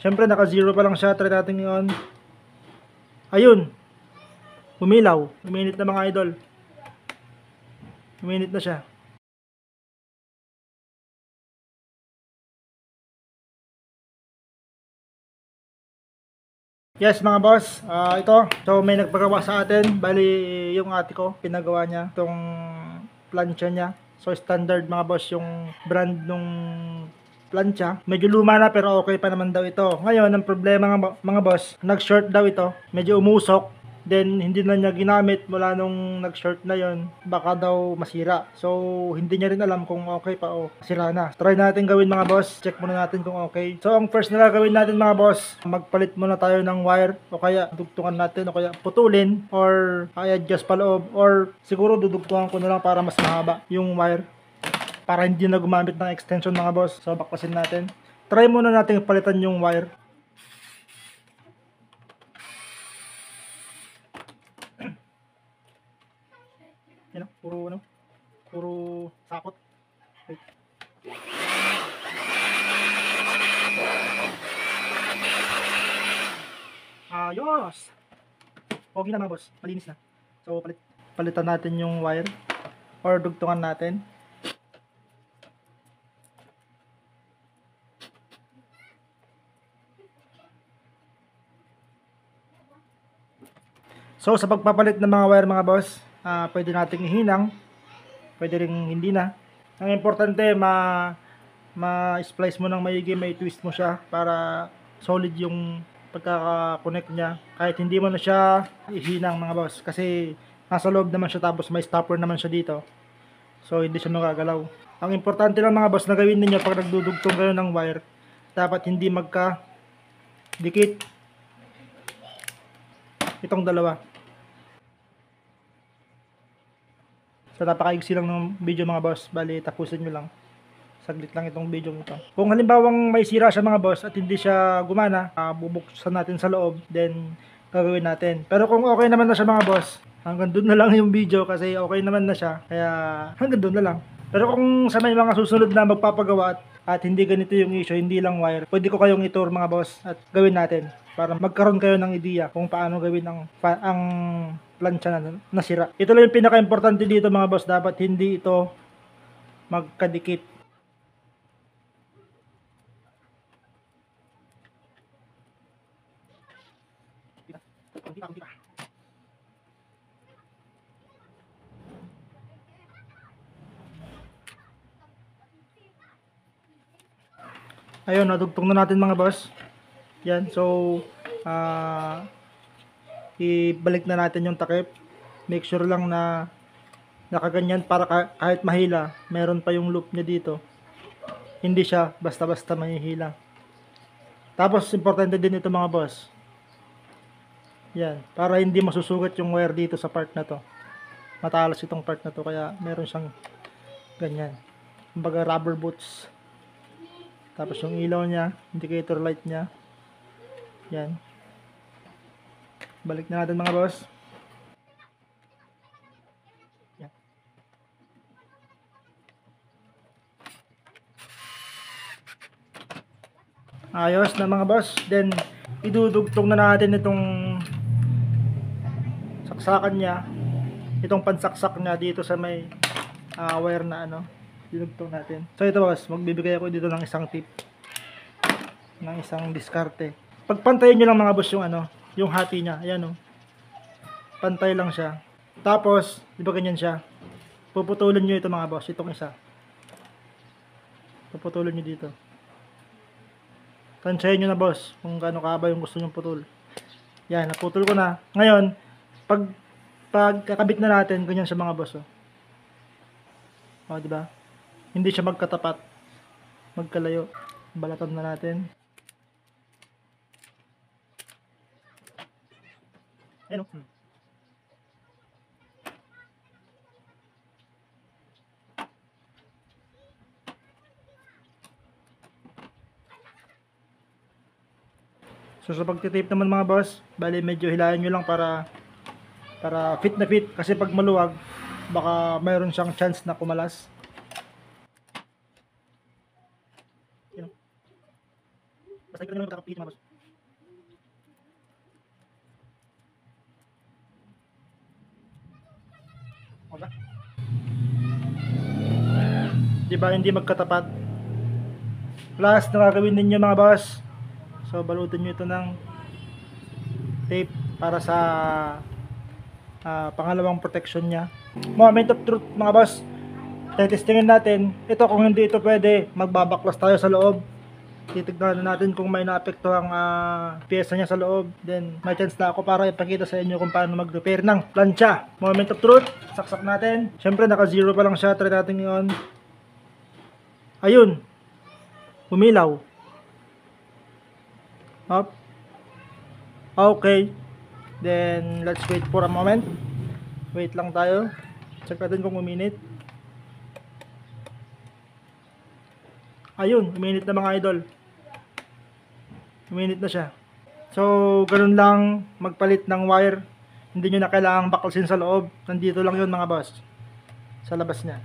Siyempre, naka-zero pa lang siya. Try natin yun. Ayun. Umilaw. Uminit na mga idol. Uminit na siya. Yes mga boss, ito. So may nagpagawa sa atin. Bali yung ate ko, pinagawa niya itong plancha niya. So standard mga boss yung brand nung plancha. Medyo luma na pero okay pa naman daw ito. Ngayon, ang problema mga boss, nag-short daw ito. Medyo umusok. Then, hindi na niya ginamit mula nung nag-short na yon. Baka daw masira. So, hindi niya rin alam kung okay pa o sira na. Try natin gawin mga boss. Check muna natin kung okay. So, ang first na gagawin natin mga boss, magpalit muna tayo ng wire o kaya dugtungan natin o kaya putulin or i-adjust pa loob or siguro dudugtungan ko na lang para mas mahaba yung wire para hindi na gumamit ng extension mga boss. So, baklasin natin. Try muna natin palitan yung wire. Yan, puro sakot. Wait. Ayos! Okay na mga boss, malinis na. So, palitan natin yung wire or dugtungan natin. So, sa pagpapalit ng mga wire mga boss, pwede nating ihinang, pwede rin hindi na. Ang importante, ma-splice mo ng maigi, may twist mo siya para solid yung pagkaka-connect niya. Kahit hindi mo na siya ihinang mga boss, kasi nasa loob naman siya tapos may stopper naman siya dito. So, hindi siya magagalaw. Ang importante lang mga boss na gawin ninyo pag nagdudugtong kayo ng wire, dapat hindi magka-dikit itong dalawa. So, napakaigsi lang ng video mga boss. Bali, tapusin nyo lang. Saglit lang itong video nito. Kung halimbawang may sira siya mga boss at hindi siya gumana, bubuksan natin sa loob, then gagawin natin. Pero kung okay naman na siya mga boss, hanggang doon na lang yung video kasi okay naman na siya. Kaya hanggang doon na lang. Pero kung sa may mga susunod na magpapagawa at hindi ganito yung issue, hindi lang wire, pwede ko kayong i-tour mga boss at gawin natin para magkaroon kayo ng ideya kung paano gawin ang plancha na nasira. Ito lang yung pinaka-importante dito mga boss, dapat hindi ito magkadikit. Ayun, nadugtong na natin mga boss. Yan, so ibalik na natin yung takip. Make sure lang na nakaganyan para kahit mahila, meron pa yung loop niya dito. Hindi siya basta-basta mahihila. Tapos, importante din ito mga boss. Yan, para hindi masusugat yung wire dito sa part na to. Matalas itong part na to, kaya meron siyang ganyan. Kumbaga rubber boots. Tapos yung ilaw niya, indicator light niya. Yan. Balik na natin mga boss. Yan. Ayos na mga boss. Then, idudugtong na natin itong saksakan niya. Itong pansaksak niya dito sa may wire na dinugtong natin. So ito boss, magbibigay ako dito ng isang tip. Ng isang diskarte. Pagpantayin nyo lang mga boss yung hati niya. Ayan pantay lang siya. Tapos, di ba ganyan siya? Puputulin nyo ito mga boss, itong isa. Puputulin nyo dito. Tansyahin nyo na boss, kung gaano kahaba yung gusto nyong putol. Yan, naputol ko na. Ngayon, pag kakabit na natin, ganyan siya mga boss. Di ba? Hindi siya magkatapat. Magkalayo. Balatan na natin. Ayan So sa pagtitape naman mga boss, bali medyo hilayan nyo lang para fit na fit. Kasi pag maluwag, baka mayroon siyang chance na kumalas. Basta ikaw naman magkakapit mga boss. Di ba hindi magkatapat? Plus, na gagawin ninyo mga boss. So, balutin nyo ito ng tape para sa pangalawang protection niya. Moment of truth mga boss. Testingin natin. Ito kung hindi ito pwede, magbabaklas tayo sa loob. Titignan natin kung may naapektuhang pyesa niya sa loob. Then, may chance na ako para ipakita sa inyo kung paano mag-repair ng plancha. Moment of truth. Saksak natin. Siyempre, naka-zero pa lang siya. Try natin yun. Ayun. Umilaw. Up. Okay. Then, let's wait for a moment. Wait lang tayo. Check natin kung uminit. Ayun, uminit na mga idol. Uminit na siya. So, ganun lang magpalit ng wire. Hindi nyo na kailangang baklasin sa loob. Nandito lang yun mga boss. Sa labas niya.